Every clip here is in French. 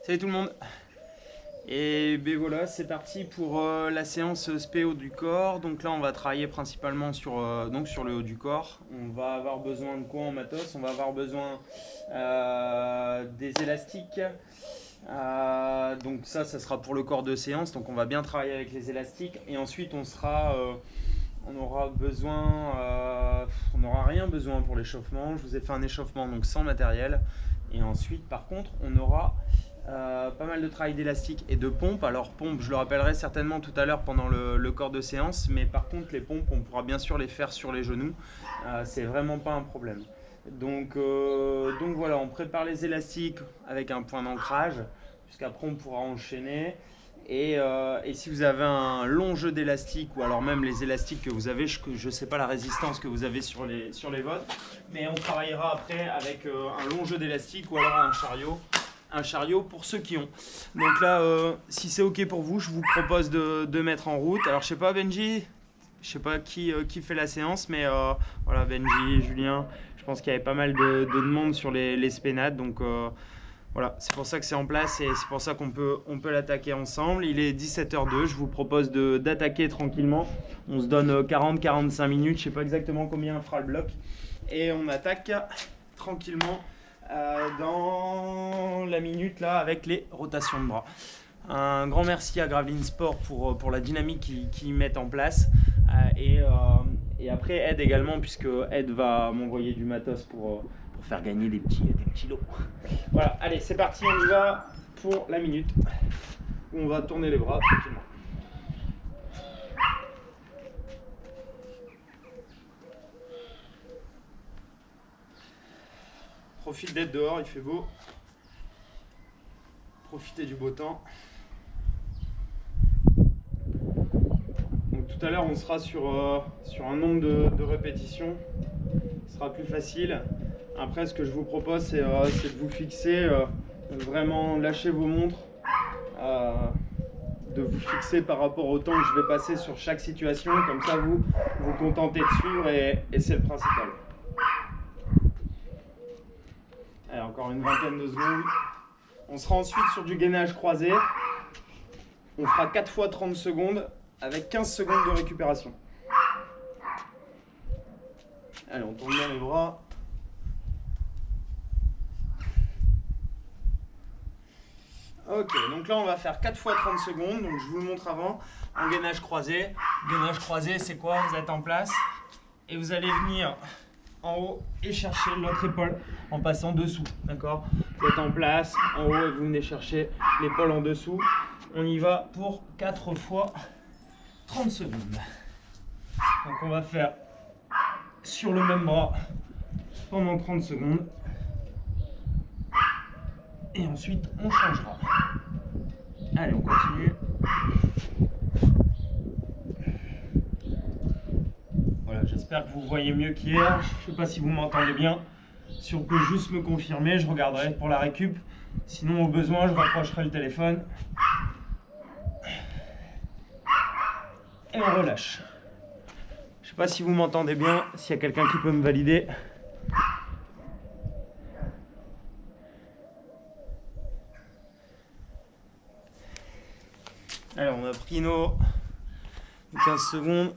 Salut tout le monde. Et ben voilà, c'est parti pour la séance spé haut du corps. Donc là, on va travailler principalement sur le haut du corps. On va avoir besoin de quoi en matos? On va avoir besoin des élastiques. Donc ça sera pour le corps de séance. Donc on va bien travailler avec les élastiques. Et ensuite, on aura besoin, on n'aura rien besoin pour l'échauffement. Je vous ai fait un échauffement donc sans matériel. Et ensuite, par contre, on aura pas mal de travail d'élastique et de pompe. Alors pompe, je le rappellerai certainement tout à l'heure pendant le corps de séance, mais par contre les pompes, on pourra bien sûr les faire sur les genoux. C'est vraiment pas un problème. Donc voilà, on prépare les élastiques avec un point d'ancrage, puisqu'après on pourra enchaîner. Et si vous avez un long jeu d'élastique, ou alors même les élastiques que vous avez, je ne sais pas la résistance que vous avez sur les vôtres, mais on travaillera après avec un long jeu d'élastique ou alors un chariot pour ceux qui ont. Donc là, si c'est ok pour vous, je vous propose de mettre en route. Alors je sais pas Benji, je sais pas qui fait la séance, mais voilà Benji, Julien, je pense qu'il y avait pas mal de demandes sur les spénades, donc voilà, c'est pour ça que c'est en place et c'est pour ça qu'on peut l'attaquer ensemble. Il est 17h02, je vous propose d'attaquer tranquillement. On se donne 40-45 minutes, je sais pas exactement combien fera le bloc. Et on attaque tranquillement dans la minute là avec les rotations de bras. Un grand merci à Graveline Sport pour la dynamique qu'ils mettent en place. Et après Ed également, puisque Ed va m'envoyer du matos pour faire gagner des petits lots. Voilà, allez, c'est parti, on y va pour la minute où on va tourner les bras tranquillement. Profite d'être dehors, il fait beau. Profitez du beau temps. Donc tout à l'heure, on sera sur un nombre de répétitions. Ce sera plus facile. Après, ce que je vous propose, c'est de vous fixer, vraiment lâcher vos montres, de vous fixer par rapport au temps que je vais passer sur chaque situation. Comme ça, vous vous contentez de suivre et c'est le principal. Allez, encore une vingtaine de secondes. On sera ensuite sur du gainage croisé. On fera 4 fois 30 secondes avec 15 secondes de récupération. Allez, on tourne bien les bras. Ok, donc là on va faire 4 fois 30 secondes, donc je vous le montre avant, en gainage croisé. Gainage croisé, c'est quoi? Vous êtes en place et vous allez venir en haut et chercher l'autre épaule en passant dessous, d'accord? Vous êtes en place, en haut, et vous venez chercher l'épaule en dessous. On y va pour 4 fois 30 secondes. Donc on va faire sur le même bras pendant 30 secondes. Et ensuite, on changera. Allez, on continue. Voilà, j'espère que vous voyez mieux qu'hier. Je ne sais pas si vous m'entendez bien. Si on peut juste me confirmer, je regarderai pour la récup. Sinon, au besoin, je rapprocherai le téléphone. Et on relâche. Je ne sais pas si vous m'entendez bien, s'il y a quelqu'un qui peut me valider. Alors, on a pris nos 15 secondes.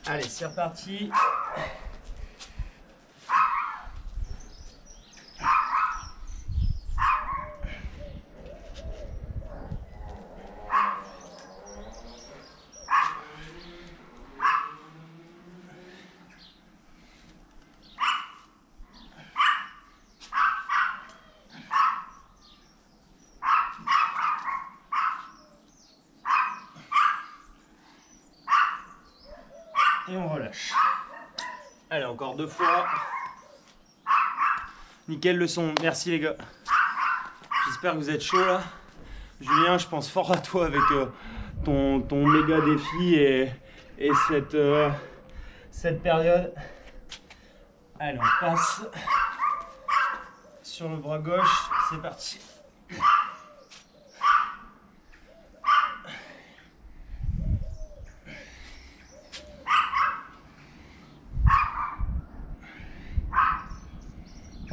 Allez, c'est reparti. Et on relâche. Allez, encore 2 fois. Nickel le son. Merci les gars. J'espère que vous êtes chaud là. Julien, je pense fort à toi avec ton méga défi et cette période. Allez, on passe sur le bras gauche. C'est parti.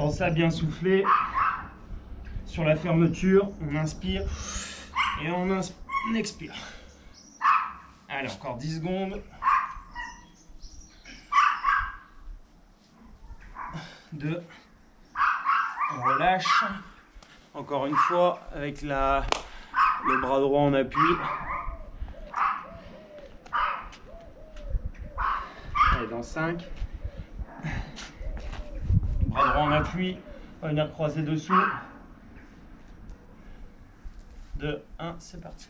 pensez à bien souffler. Sur la fermeture, on inspire et on expire. Allez, encore 10 secondes. 2. On relâche. Encore une fois, avec le bras droit en appui. Allez, dans 5. Bras droit en appui. On va venir croiser dessous. 2, 1, c'est parti.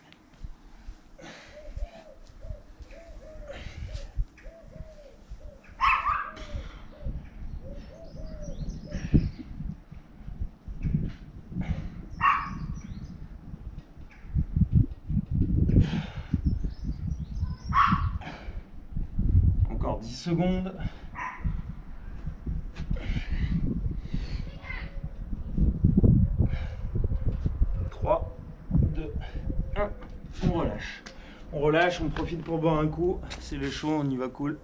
Encore 10 secondes. 3, 2, 1. On relâche. On relâche, on profite pour boire un coup. C'est le chaud, on y va cool.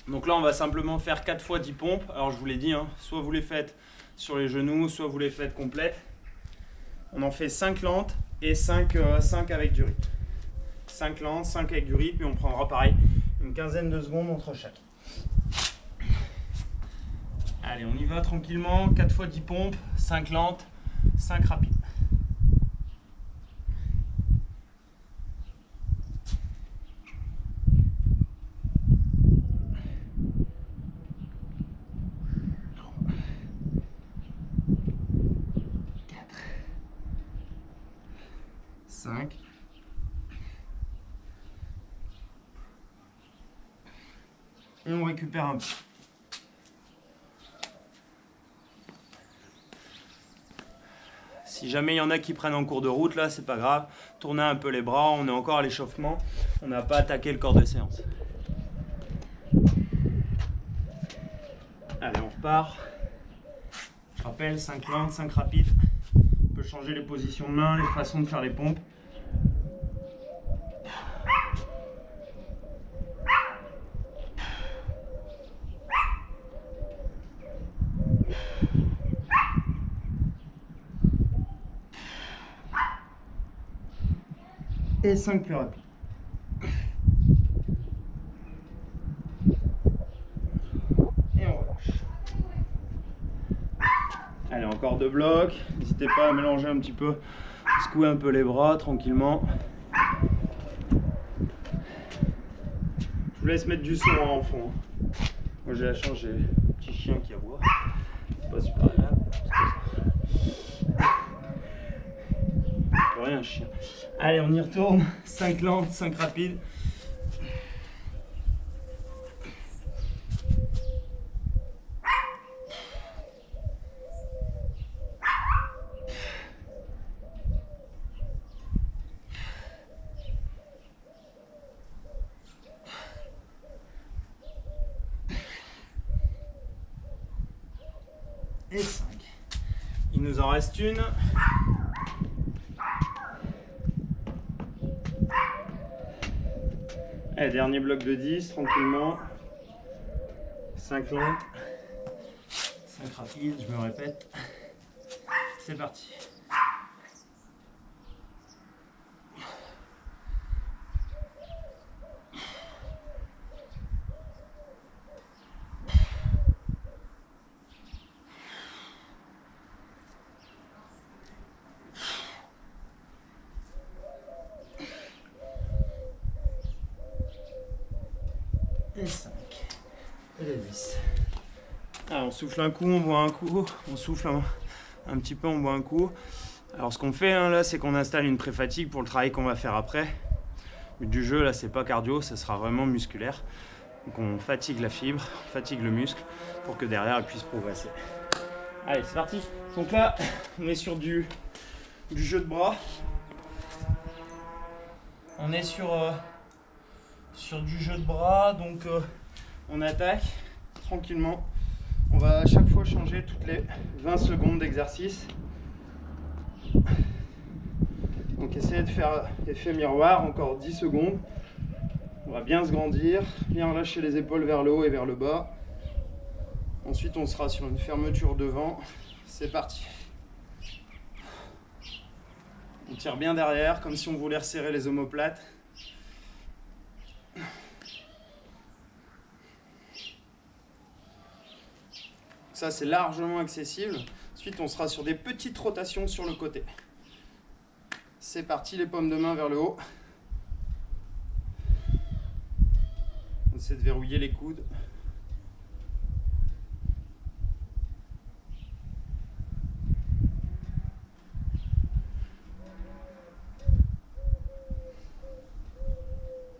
Donc là, on va simplement faire 4 fois 10 pompes. Alors je vous l'ai dit, hein, soit vous les faites sur les genoux, soit vous les faites complètes. On en fait 5 lentes et 5 avec du rythme. 5 lentes, 5 avec du rythme et on prendra pareil une quinzaine de secondes entre chaque. Allez, on y va tranquillement. 4 fois 10 pompes, 5 lentes, 5 rapides. Et on récupère un peu. Si jamais il y en a qui prennent en cours de route, là, c'est pas grave. Tournez un peu les bras, on est encore à l'échauffement. On n'a pas attaqué le corps de séance. Allez, on repart. Je rappelle, 5 lentes, 5 rapides. On peut changer les positions de main, les façons de faire les pompes. Et 5 plus rapides. Et on relâche. Allez, encore 2 blocs. N'hésitez pas à mélanger un petit peu, secouer un peu les bras tranquillement. Je vous laisse mettre du son en fond. Moi j'ai la chance, j'ai un petit chien qui aboie. C'est pas super agréable. Rien, chien. Allez, on y retourne. 5 lentes, 5 rapides. Et 5. Il nous en reste une. Allez, dernier bloc de 10, tranquillement. 5 lentes, 5 rapides, je me répète. C'est parti. Et 5. Et les 10. Alors, on souffle un coup, on boit un coup. On souffle un petit peu, on boit un coup. Alors ce qu'on fait hein, là, c'est qu'on installe une pré-fatigue pour le travail qu'on va faire après. Le but du jeu là, c'est pas cardio, ça sera vraiment musculaire. Donc on fatigue la fibre, on fatigue le muscle pour que derrière elle puisse progresser. Allez, c'est parti. Donc là, on est sur du jeu de bras. On est sur du jeu de bras, donc on attaque tranquillement. On va à chaque fois changer toutes les 20 secondes d'exercice. Donc essayez de faire effet miroir, encore 10 secondes. On va bien se grandir, bien relâcher les épaules vers le haut et vers le bas. Ensuite, on sera sur une fermeture devant. C'est parti. On tire bien derrière, comme si on voulait resserrer les omoplates. Ça, c'est largement accessible. Ensuite, on sera sur des petites rotations sur le côté. C'est parti, les paumes de main vers le haut. On essaie de verrouiller les coudes.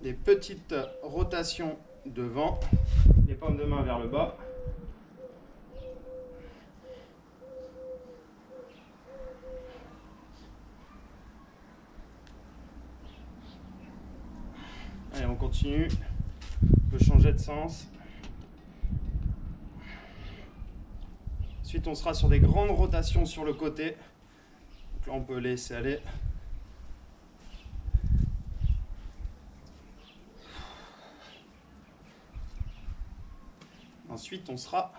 Des petites rotations devant, les paumes de main vers le bas. Allez, on continue. On peut changer de sens. Ensuite, on sera sur des grandes rotations sur le côté. Donc là, on peut laisser aller. Ensuite, on sera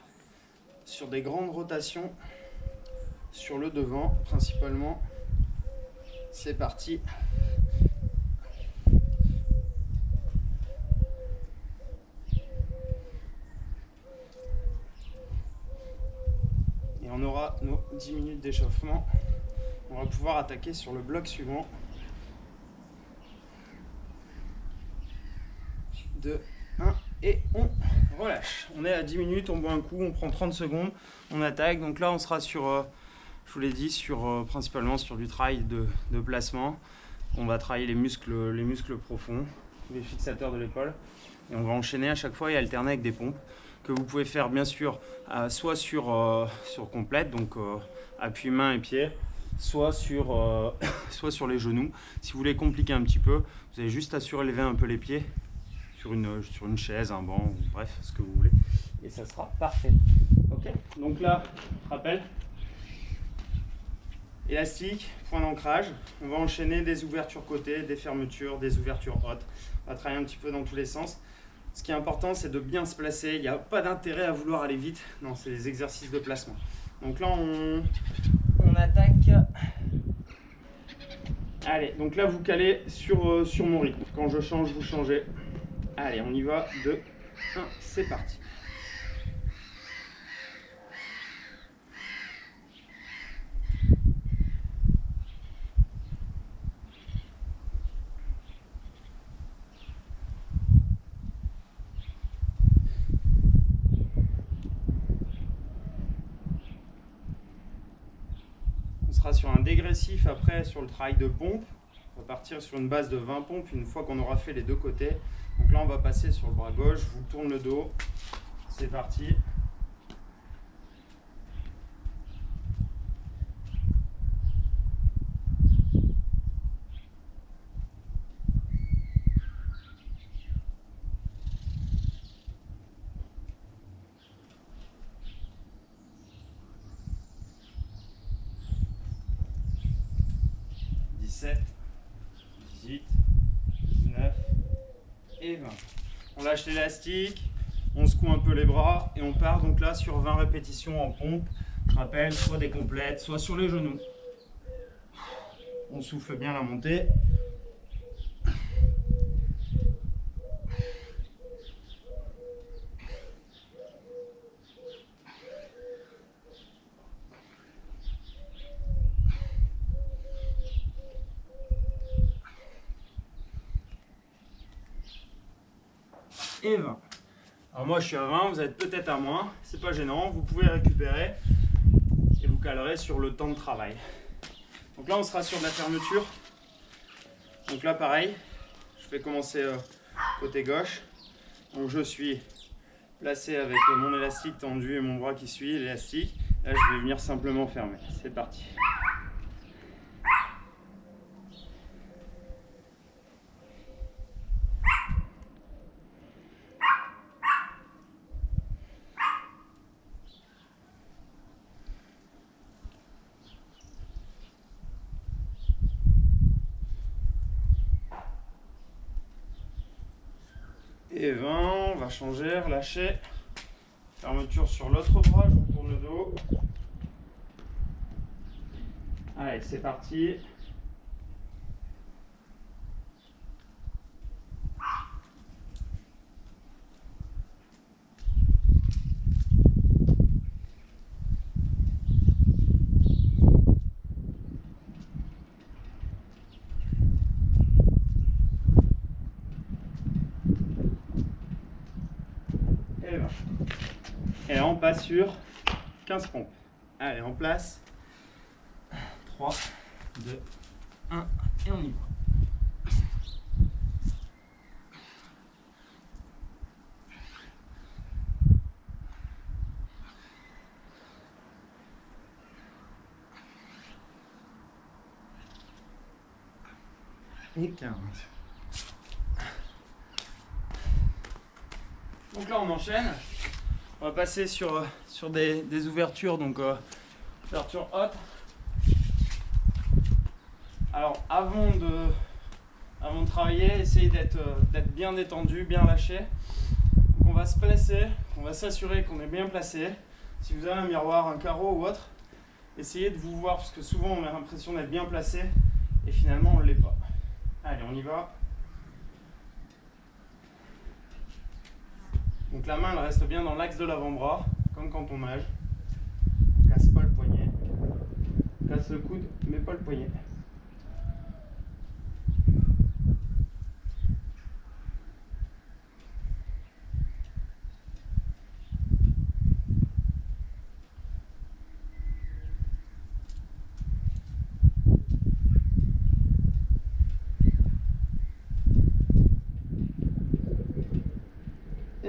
sur des grandes rotations sur le devant, principalement. C'est parti. Et on aura nos 10 minutes d'échauffement. On va pouvoir attaquer sur le bloc suivant. 2, 1 et on relâche. On est à 10 minutes, on boit un coup, on prend 30 secondes, on attaque. Donc là, on sera sur, je vous l'ai dit, principalement sur du travail de placement. On va travailler les muscles profonds, les fixateurs de l'épaule. Et on va enchaîner à chaque fois et alterner avec des pompes que vous pouvez faire bien sûr soit sur complète, donc appui main et pied, soit sur les genoux. Si vous voulez compliquer un petit peu, vous avez juste à surélever un peu les pieds sur une chaise, un banc, ou bref, ce que vous voulez. Et ça sera parfait. Ok, donc là, rappel. Élastique, point d'ancrage. On va enchaîner des ouvertures côté, des fermetures, des ouvertures hautes. On va travailler un petit peu dans tous les sens. Ce qui est important, c'est de bien se placer. Il n'y a pas d'intérêt à vouloir aller vite. Non, c'est les exercices de placement. Donc là, on attaque. Allez, donc là, vous calez sur mon rythme. Quand je change, vous changez. Allez, on y va. 2, 1, c'est parti. On sera sur un dégressif après sur le travail de pompe. On va partir sur une base de 20 pompes une fois qu'on aura fait les deux côtés. Donc là, on va passer sur le bras gauche. Je vous tourne le dos. C'est parti. Dix-sept, 18, 19 et 20. On lâche l'élastique, on secoue un peu les bras et on part donc là sur 20 répétitions en pompe. Je rappelle, soit des complètes, soit sur les genoux. On souffle bien la montée. Et 20. Alors moi je suis à 20, vous êtes peut-être à moins, c'est pas gênant, vous pouvez récupérer et vous calerez sur le temps de travail. Donc là on sera sur de la fermeture. Donc là pareil, je vais commencer côté gauche. Donc je suis placé avec mon élastique tendu et mon bras qui suit l'élastique. Là je vais venir simplement fermer. C'est parti. Et 20, on va changer, relâcher. Fermeture sur l'autre bras, je retourne le dos. Allez, c'est parti. Et là, on passe sur 15 pompes. Allez, en place. 3, 2, 1, et on y va. Et 15. Donc là, on enchaîne. On va passer sur des ouvertures, donc ouverture haute. Alors avant de travailler, essayez d'être bien détendu, bien lâché. Donc on va se placer, on va s'assurer qu'on est bien placé. Si vous avez un miroir, un carreau ou autre, essayez de vous voir parce que souvent on a l'impression d'être bien placé et finalement on ne l'est pas. Allez, on y va. Donc la main elle reste bien dans l'axe de l'avant-bras, comme quand on nage. On casse pas le poignet. On casse le coude, mais pas le poignet.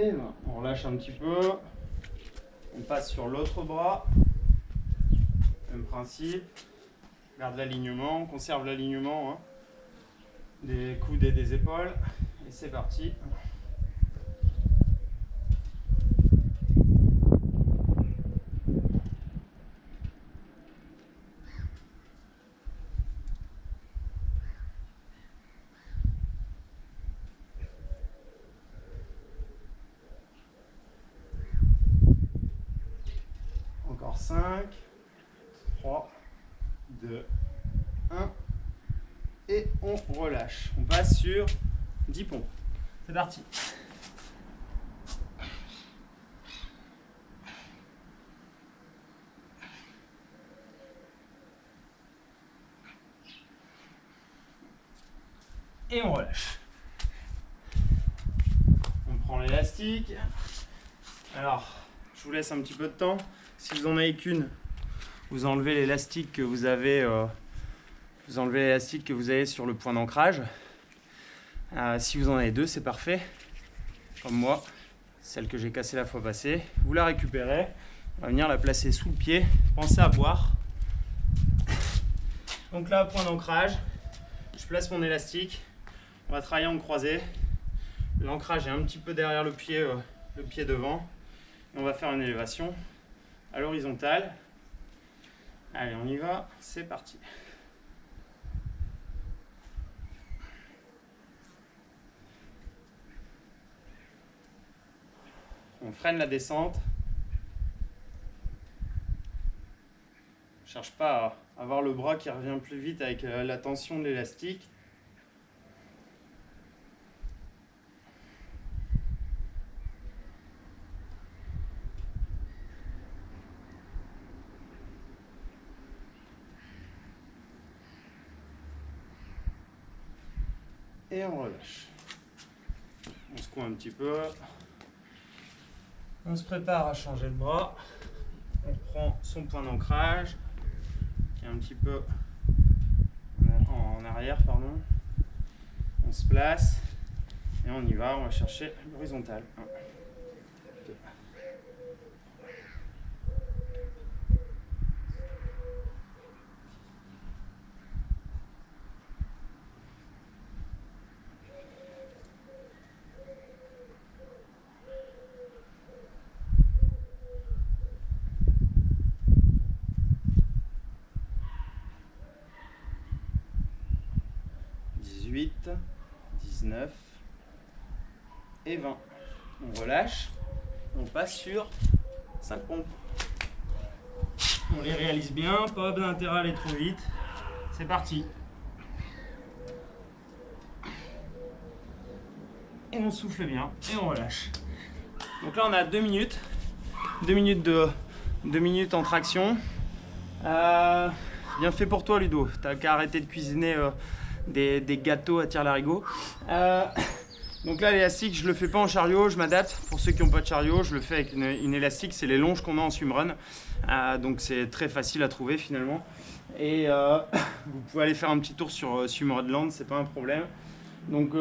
Et ben, on relâche un petit peu. On passe sur l'autre bras. Même principe. Garde l'alignement, on conserve l'alignement hein, des coudes et des épaules. Et c'est parti. Encore 5, 3, 2, 1. Et on relâche. On passe sur 10 pompes. C'est parti. Et on relâche. On prend l'élastique. Alors, je vous laisse un petit peu de temps. Si vous en avez qu'une, vous enlevez l'élastique que vous avez. Vous enlevez l'élastique que vous avez sur le point d'ancrage. Si vous en avez deux, c'est parfait. Comme moi, celle que j'ai cassée la fois passée. Vous la récupérez. On va venir la placer sous le pied. Pensez à boire. Donc là, point d'ancrage. Je place mon élastique. On va travailler en croisé. L'ancrage est un petit peu derrière le pied devant. Et on va faire une élévation à l'horizontale. Allez, on y va. C'est parti. On freine la descente. On ne cherche pas à avoir le bras qui revient plus vite avec la tension de l'élastique. Et on relâche. On secoue un petit peu. On se prépare à changer de bras. On prend son point d'ancrage qui est un petit peu en arrière, pardon. On se place et on y va. On va chercher l'horizontale. 1, 2. 18, 19 et 20. On relâche, on passe sur 5 pompes. On les réalise bien, pas d'intérêt à aller trop vite. C'est parti. Et on souffle bien et on relâche. Donc là on a 2 minutes. 2 minutes en traction. Bien fait pour toi Ludo. T'as qu'à arrêter de cuisiner des gâteaux à tire-larigot. Donc là l'élastique je le fais pas en chariot, je m'adapte. Pour ceux qui n'ont pas de chariot, je le fais avec une élastique, c'est les longes qu'on a en swimrun. Donc c'est très facile à trouver finalement. Et vous pouvez aller faire un petit tour sur Swimrunland, c'est pas un problème. Donc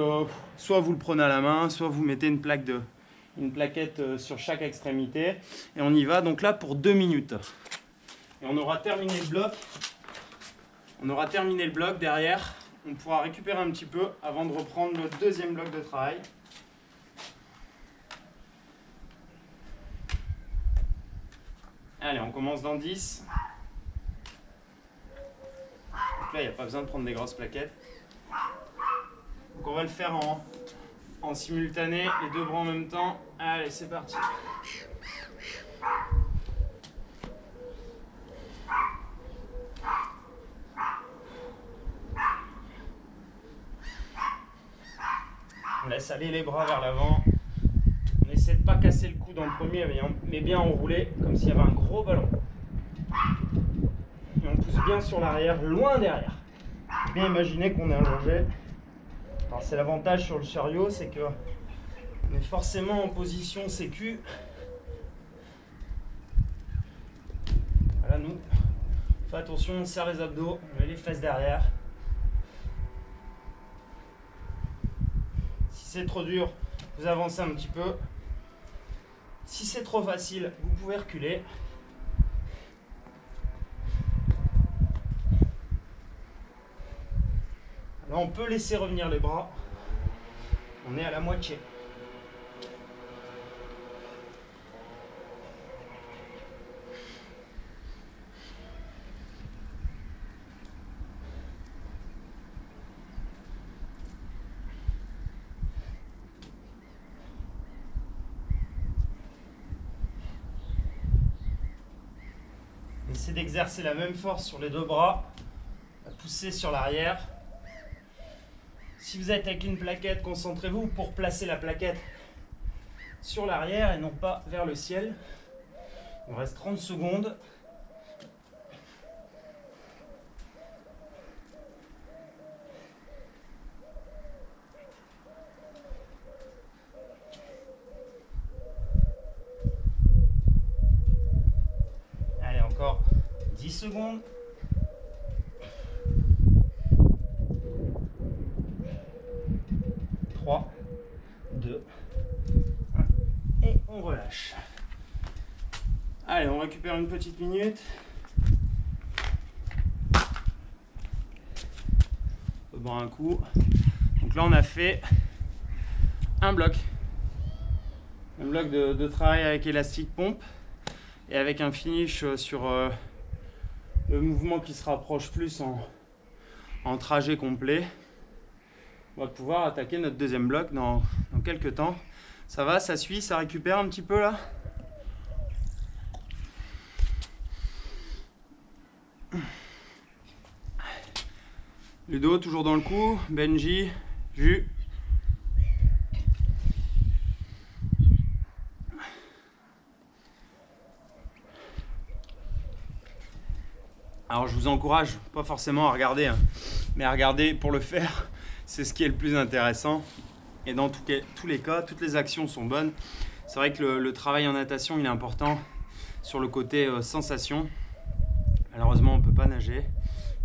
soit vous le prenez à la main, soit vous mettez une plaquette sur chaque extrémité. Et on y va donc là pour 2 minutes. Et on aura terminé le bloc. Derrière. On pourra récupérer un petit peu avant de reprendre le deuxième bloc de travail. Allez, on commence dans 10. Donc là, il n'y a pas besoin de prendre des grosses plaquettes. Donc on va le faire en simultané, les 2 bras en même temps. Allez, c'est parti. On laisse aller les bras vers l'avant. On essaie de ne pas casser le coude en premier, mais bien enrouler, comme s'il y avait un gros ballon. Et on pousse bien sur l'arrière, loin derrière. Bien imaginer qu'on est allongé. Alors c'est l'avantage sur le chariot, c'est que on est forcément en position sécu. Voilà, nous, on fait attention, on serre les abdos, on met les fesses derrière. Si c'est trop dur, vous avancez un petit peu. Si c'est trop facile, vous pouvez reculer. Là, on peut laisser revenir les bras. On est à la moitié. Essayez d'exercer la même force sur les 2 bras. À pousser sur l'arrière. Si vous êtes avec une plaquette, concentrez-vous pour placer la plaquette sur l'arrière et non pas vers le ciel. Il reste 30 secondes. Allez, encore 10 secondes. 3, 2, 1 et on relâche. Allez, on récupère une petite minute. On boit un coup. Donc là, on a fait un bloc. Un bloc de travail avec élastique pompe et avec un finish sur le mouvement qui se rapproche plus en trajet complet. On va pouvoir attaquer notre deuxième bloc dans quelques temps. Ça va, ça suit, ça récupère un petit peu là. Ludo, toujours dans le coup. Benji, Jus. Alors je vous encourage, pas forcément à regarder, hein, mais à regarder pour le faire. C'est ce qui est le plus intéressant. Et dans tous les cas, toutes les actions sont bonnes. C'est vrai que le travail en natation, il est important sur le côté sensation. Malheureusement, on ne peut pas nager.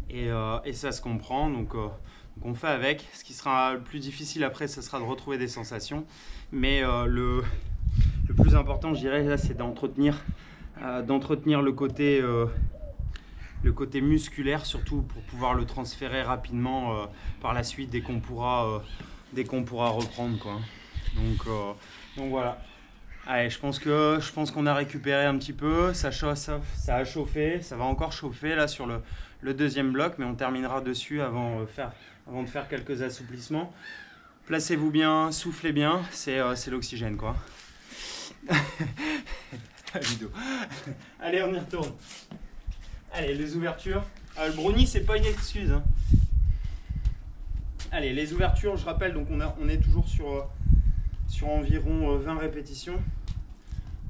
Et ça se comprend. Donc on fait avec. Ce qui sera le plus difficile après, ce sera de retrouver des sensations. Mais le plus important, je dirais, là, c'est d'entretenir le côté musculaire, surtout pour pouvoir le transférer rapidement par la suite dès qu'on pourra reprendre, quoi. Donc voilà. Allez, je pense qu'on a récupéré un petit peu. Ça a chauffé, ça va encore chauffer là sur le deuxième bloc, mais on terminera dessus avant de faire quelques assouplissements. Placez-vous bien, soufflez bien, c'est l'oxygène quoi. La vidéo. Allez, on y retourne. Allez, les ouvertures. Le brownie, c'est pas une excuse. Hein. Allez, les ouvertures, je rappelle, donc on est toujours sur environ 20 répétitions.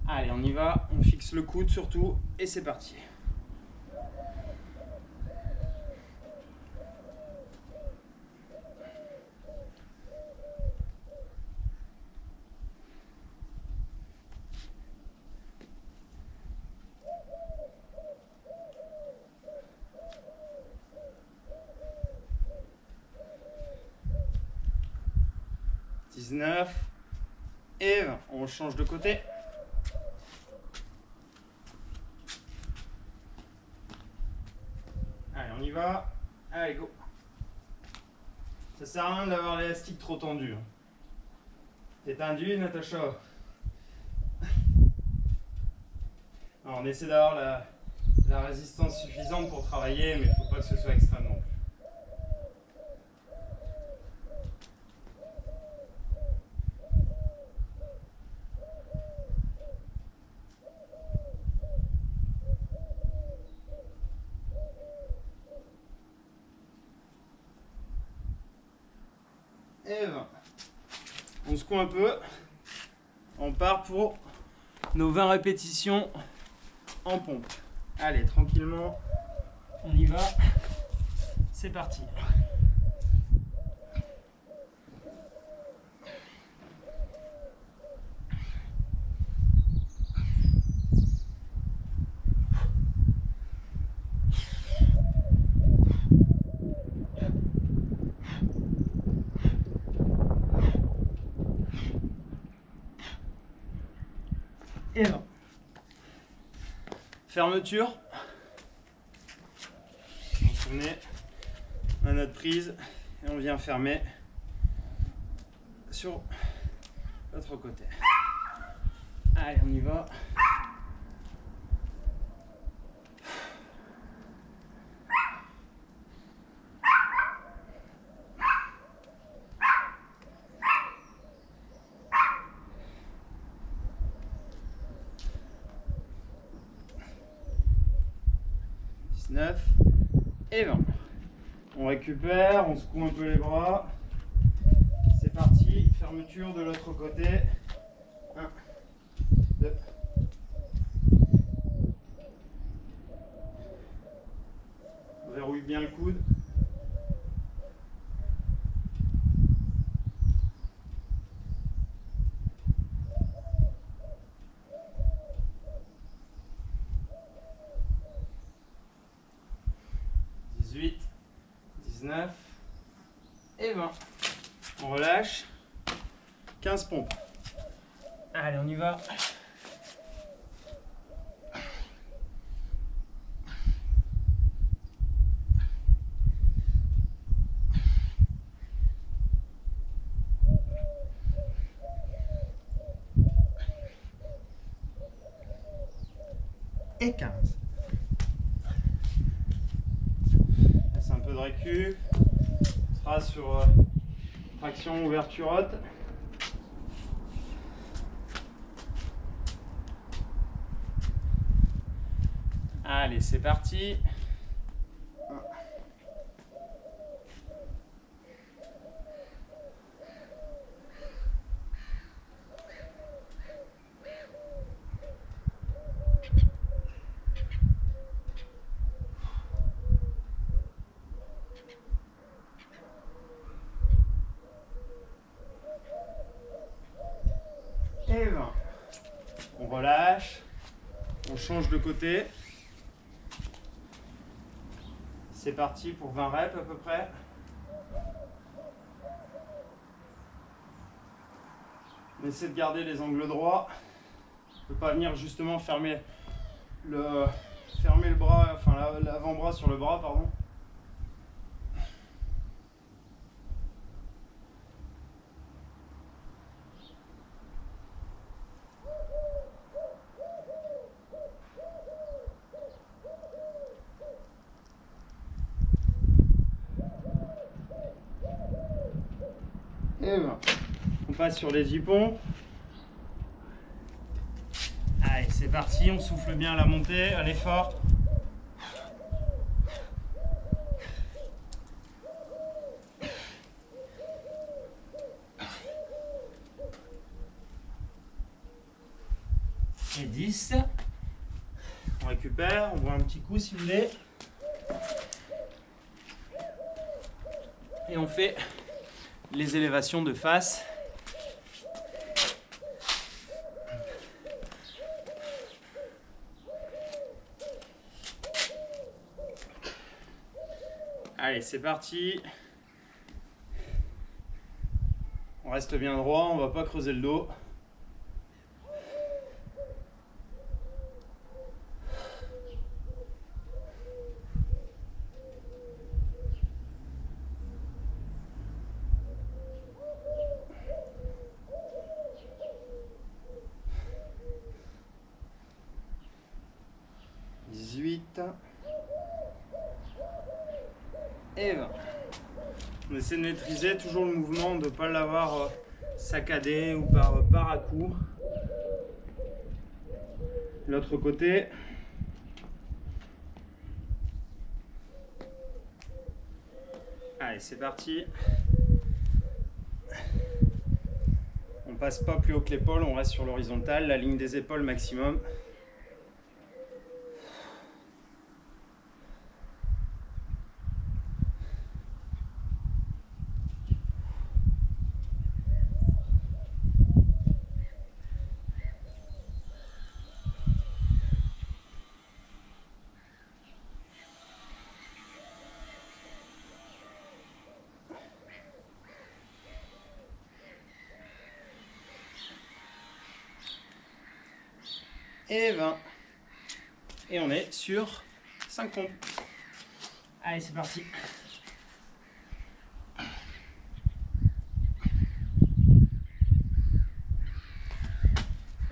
Allez, on y va, on fixe le coude surtout, et c'est parti. Et 20. On change de côté. Allez, on y va. Allez, go. Ça sert à rien d'avoir l'élastique trop tendu. T'es tendu, Natacha? Alors, on essaie d'avoir la résistance suffisante pour travailler, mais il ne faut pas que ce soit extrêmement. Et 20. On secoue un peu. On part pour nos 20 répétitions en pompe. Allez, tranquillement, on y va. C'est parti. Et 20. Fermeture. On met à notre prise et on vient fermer sur l'autre côté. Allez, on y va. Et 20. On récupère, on secoue un peu les bras. C'est parti, fermeture de l'autre côté. 1, 2. On verrouille bien le coude. Et 20. On relâche. 15 pompes. Allez, on y va. Et 15. Laisse un peu de récup. On sera sur traction ouverture haute. Allez, c'est parti. Et 20. On relâche. On change de côté. C'est parti pour 20 reps à peu près. On essaie de garder les angles droits. On ne peut pas venir justement fermer le bras, enfin l'avant-bras sur le bras, pardon. Et ben, on passe sur les 10 pompes. Allez, c'est parti, on souffle bien à la montée, allez fort. Et 10. On récupère, on voit un petit coup si vous voulez. Et on fait les élévations de face. Allez, c'est parti. On reste bien droit, on va pas creuser le dos. Et 20. On essaie de maîtriser toujours le mouvement, de ne pas l'avoir saccadé ou par à coup. L'autre côté. Allez, c'est parti. On passe pas plus haut que l'épaule, on reste sur l'horizontale, la ligne des épaules maximum. Et 20. Et on est sur 5 pompes. Allez, c'est parti. Et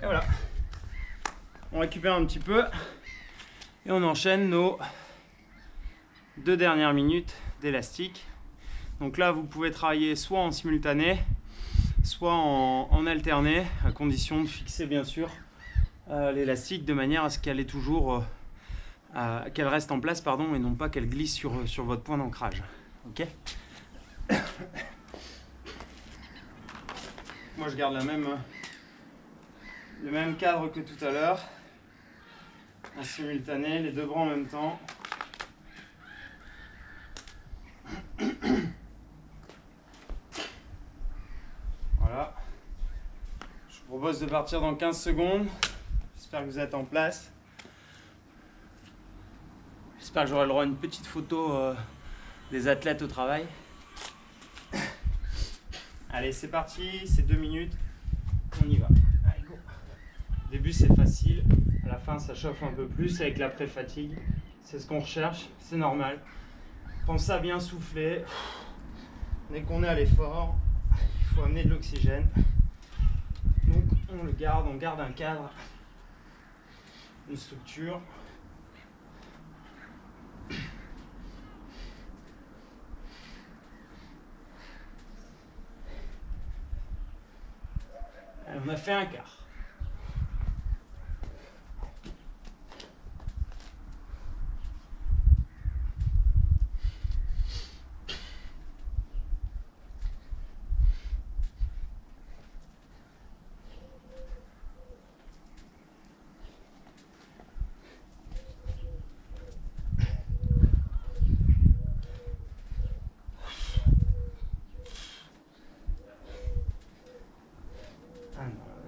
voilà. On récupère un petit peu et on enchaîne nos 2 dernières minutes d'élastique. Donc là, vous pouvez travailler soit en simultané, soit en alterné, à condition de fixer bien sûr l'élastique de manière à ce qu'elle est toujours qu'elle reste en place et non pas qu'elle glisse sur votre point d'ancrage. Ok. Moi je garde le même cadre que tout à l'heure, en simultané, les 2 bras en même temps. Voilà. Je vous propose de partir dans 15 secondes. J'espère que vous êtes en place. J'espère que j'aurai le droit à une petite photo des athlètes au travail. Allez, c'est parti, c'est 2 minutes. On y va. Allez, go. Au début, c'est facile. À la fin, ça chauffe un peu plus avec l'après-fatigue. C'est ce qu'on recherche, c'est normal. Pensez à bien souffler. Dès qu'on est à l'effort, il faut amener de l'oxygène. Donc, on le garde, on garde un cadre, une structure. Allez, on a fait un quart.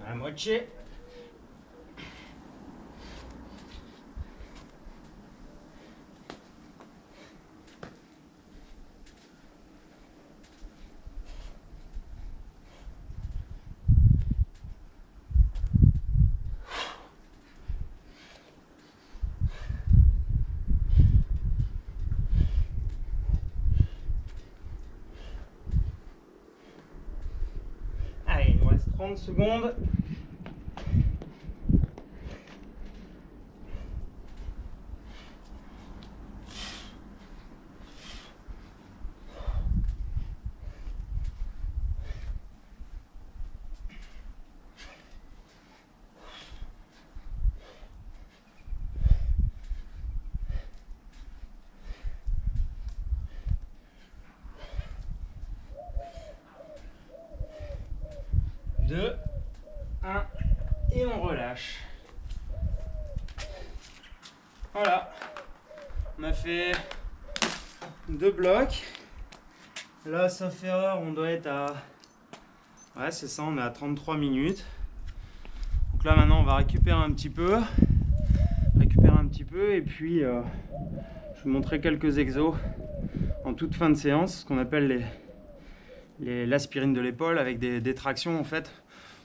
La moitié. Allez, il nous reste 30 secondes. relâche. Voilà, on a fait 2 blocs. Là, sauf erreur, on doit être à... Ouais, c'est ça, on est à 33 minutes. Donc là, maintenant, on va récupérer un petit peu. Et puis, je vais vous montrer quelques exos en toute fin de séance, ce qu'on appelle l'aspirine de l'épaule avec des tractions, en fait.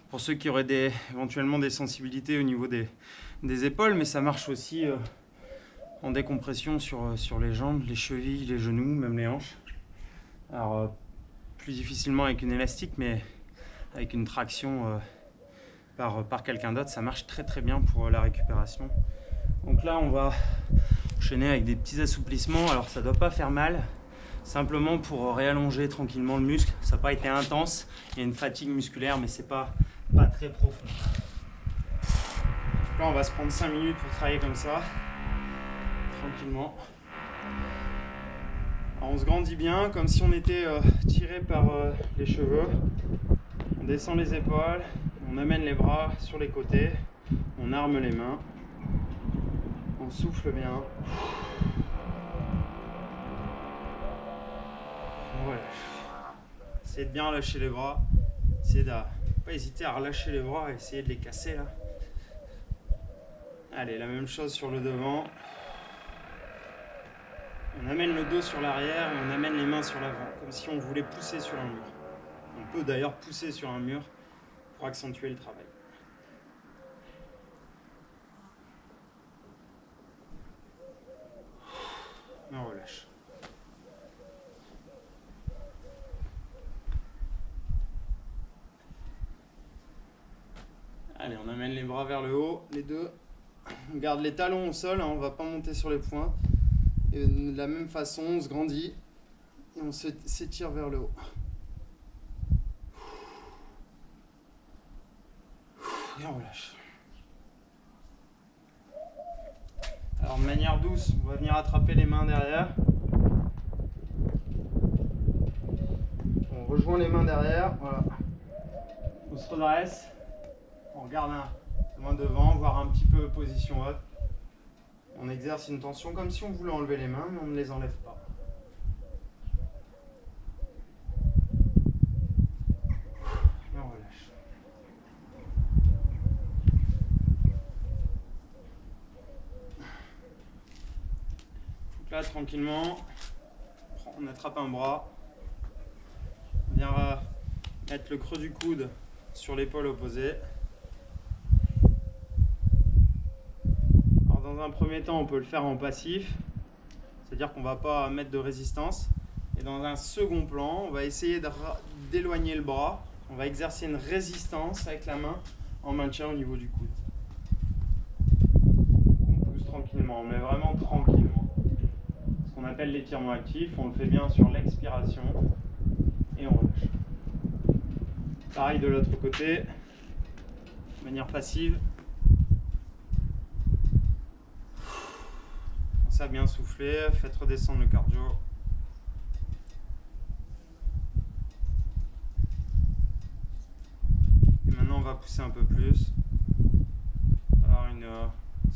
Pour ceux qui auraient éventuellement des sensibilités au niveau des épaules, mais ça marche aussi en décompression sur les jambes, les chevilles, les genoux, même les hanches. Alors, plus difficilement avec une élastique, mais avec une traction par quelqu'un d'autre, ça marche très très bien pour la récupération. Donc là, on va enchaîner avec des petits assouplissements. Alors, ça ne doit pas faire mal, simplement pour réallonger tranquillement le muscle. Ça n'a pas été intense, il y a une fatigue musculaire, mais c'est pas très profond. Là, on va se prendre 5 minutes pour travailler comme ça, tranquillement. Alors, on se grandit bien, comme si on était tiré par les cheveux. On descend les épaules, on amène les bras sur les côtés, on arme les mains, on souffle bien. Voilà. Essayez de bien lâcher les bras. Essayez de pas hésiter à relâcher les bras et essayer de les casser là. Allez, la même chose sur le devant. On amène le dos sur l'arrière et on amène les mains sur l'avant, comme si on voulait pousser sur un mur. On peut d'ailleurs pousser sur un mur pour accentuer le travail. On relâche. Allez, on amène les bras vers le haut, les deux. On garde les talons au sol, hein, on ne va pas monter sur les pointes. Et de la même façon, on se grandit et on s'étire vers le haut. Et on relâche. Alors de manière douce, on va venir attraper les mains derrière. On rejoint les mains derrière, voilà. On se redresse. On regarde loin devant, voire un petit peu position haute. On exerce une tension comme si on voulait enlever les mains, mais on ne les enlève pas. Et on relâche. Donc là, tranquillement, on attrape un bras. On vient mettre le creux du coude sur l'épaule opposée. Alors dans un premier temps, on peut le faire en passif, c'est-à-dire qu'on ne va pas mettre de résistance. Et dans un second plan, on va essayer d'éloigner le bras. On va exercer une résistance avec la main en maintien au niveau du coude. On pousse tranquillement, mais vraiment tranquillement. Ce qu'on appelle l'étirement actif, on le fait bien sur l'expiration et on relâche. Pareil de l'autre côté, de manière passive. Pensez à bien souffler, faites redescendre le cardio. Et maintenant on va pousser un peu plus. Avoir une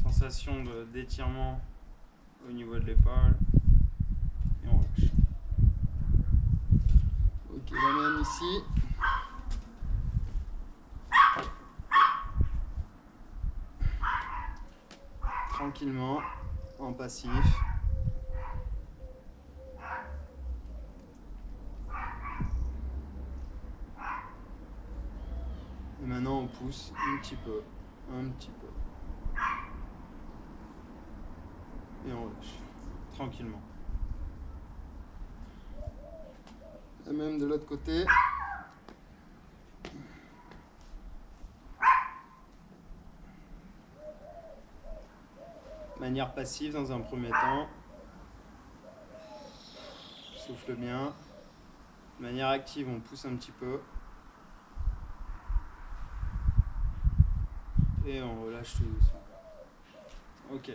sensation d'étirement au niveau de l'épaule. Et on relâche. Ok, la même ici. Tranquillement, en passif. Et maintenant on pousse un petit peu. Et on relâche. Tranquillement. Et même de l'autre côté. Manière passive dans un premier temps. Souffle bien. De manière active, on pousse un petit peu. Et on relâche tout doucement. Ok.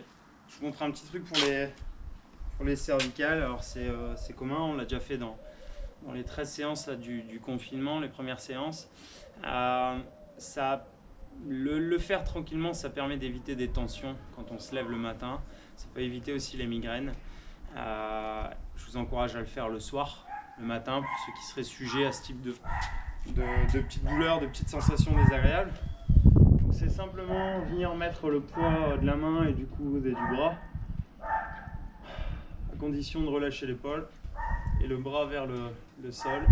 Je vous montre un petit truc pour les cervicales. Alors c'est commun, on l'a déjà fait dans les 13 séances là, du confinement, les premières séances. Ça Le faire tranquillement, ça permet d'éviter des tensions quand on se lève le matin. Ça peut éviter aussi les migraines. Je vous encourage à le faire le soir, le matin, pour ceux qui seraient sujets à ce type de petites douleurs, de petites sensations désagréables. Donc c'est simplement venir mettre le poids de la main et du coude et du bras, à condition de relâcher l'épaule et le bras vers le sol.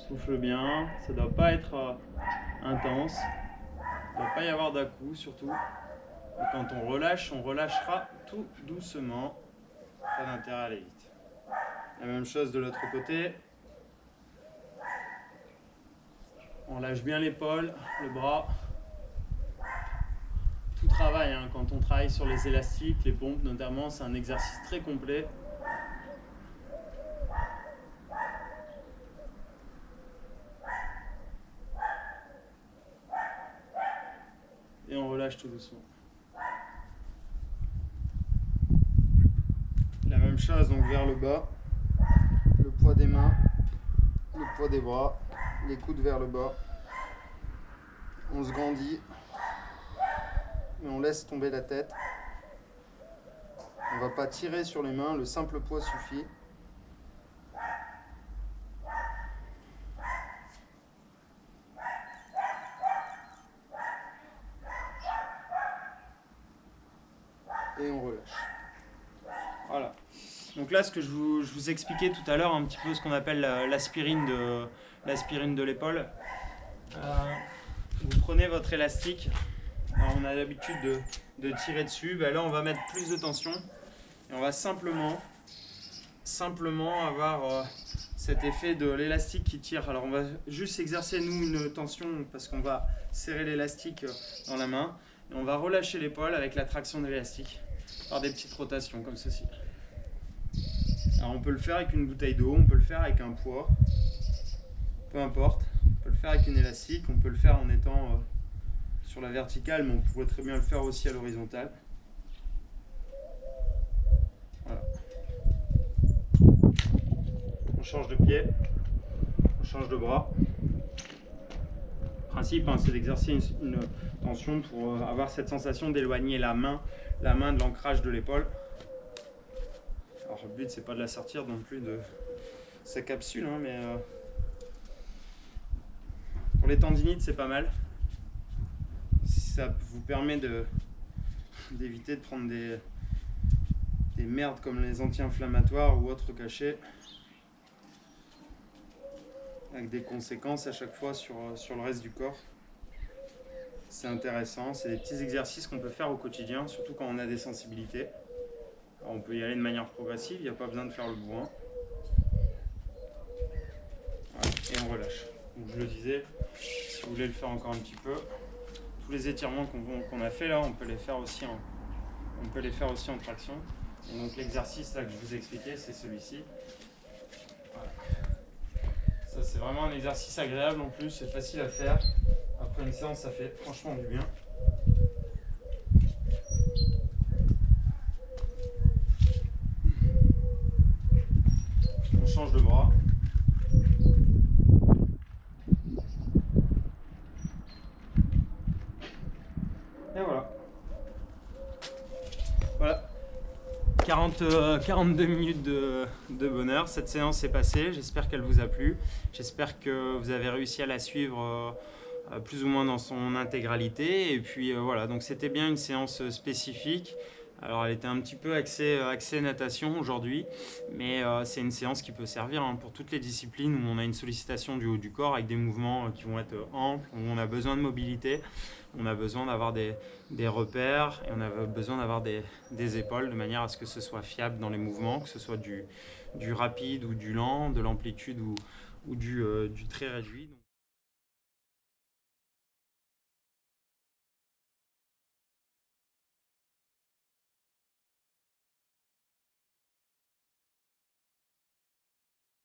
Souffle bien, ça ne doit pas être intense, il ne doit pas y avoir d'à-coups surtout. Et quand on relâchera tout doucement, pas d'intérêt à aller vite. La même chose de l'autre côté. On lâche bien l'épaule, le bras. Tout travail, hein. Quand on travaille sur les élastiques, les pompes notamment, c'est un exercice très complet. Et on relâche tout doucement. La même chose donc vers le bas, le poids des mains, le poids des bras, les coudes vers le bas. On se grandit et on laisse tomber la tête. On ne va pas tirer sur les mains, le simple poids suffit. Et on relâche. Voilà. Donc là, ce que je vous expliquais tout à l'heure, un petit peu ce qu'on appelle l'aspirine de l'épaule. Vous prenez votre élastique. Alors, on a l'habitude de tirer dessus. Ben là, on va mettre plus de tension. Et on va simplement avoir cet effet de l'élastique qui tire. Alors, on va juste exercer, nous, une tension parce qu'on va serrer l'élastique dans la main. Et on va relâcher l'épaule avec la traction de l'élastique par des petites rotations comme ceci. Alors on peut le faire avec une bouteille d'eau, on peut le faire avec un poids, peu importe. On peut le faire avec une élastique, on peut le faire en étant sur la verticale, mais on pourrait très bien le faire aussi à l'horizontale. Voilà. On change de pied, on change de bras. Le principe, hein, c'est d'exercer une tension pour avoir cette sensation d'éloigner la main de l'ancrage de l'épaule. Alors le but, c'est pas de la sortir non plus de sa capsule, hein, mais pour les tendinites, c'est pas mal. Ça vous permet d'éviter de prendre des merdes comme les anti-inflammatoires ou autres cachets, avec des conséquences à chaque fois sur le reste du corps. C'est intéressant, c'est des petits exercices qu'on peut faire au quotidien, surtout quand on a des sensibilités. Alors on peut y aller de manière progressive, il n'y a pas besoin de faire le bourrin. Voilà, et on relâche. Donc je le disais, si vous voulez le faire encore un petit peu, tous les étirements qu'on a fait là, on peut les faire aussi en traction. Et donc l'exercice là que je vous expliquais, c'est celui-ci. Voilà. Ça c'est vraiment un exercice agréable en plus, c'est facile à faire. Après une séance, ça fait franchement du bien. On change de bras. Et voilà. Voilà. 42 minutes de bonheur. Cette séance est passée. J'espère qu'elle vous a plu. J'espère que vous avez réussi à la suivre plus ou moins dans son intégralité. Et puis voilà, donc c'était bien une séance spécifique. Alors elle était un petit peu axée natation aujourd'hui, mais c'est une séance qui peut servir pour toutes les disciplines où on a une sollicitation du haut du corps avec des mouvements qui vont être amples, où on a besoin de mobilité, on a besoin d'avoir des repères et on a besoin d'avoir des épaules de manière à ce que ce soit fiable dans les mouvements, que ce soit du rapide ou du lent, de l'amplitude ou du très réduit.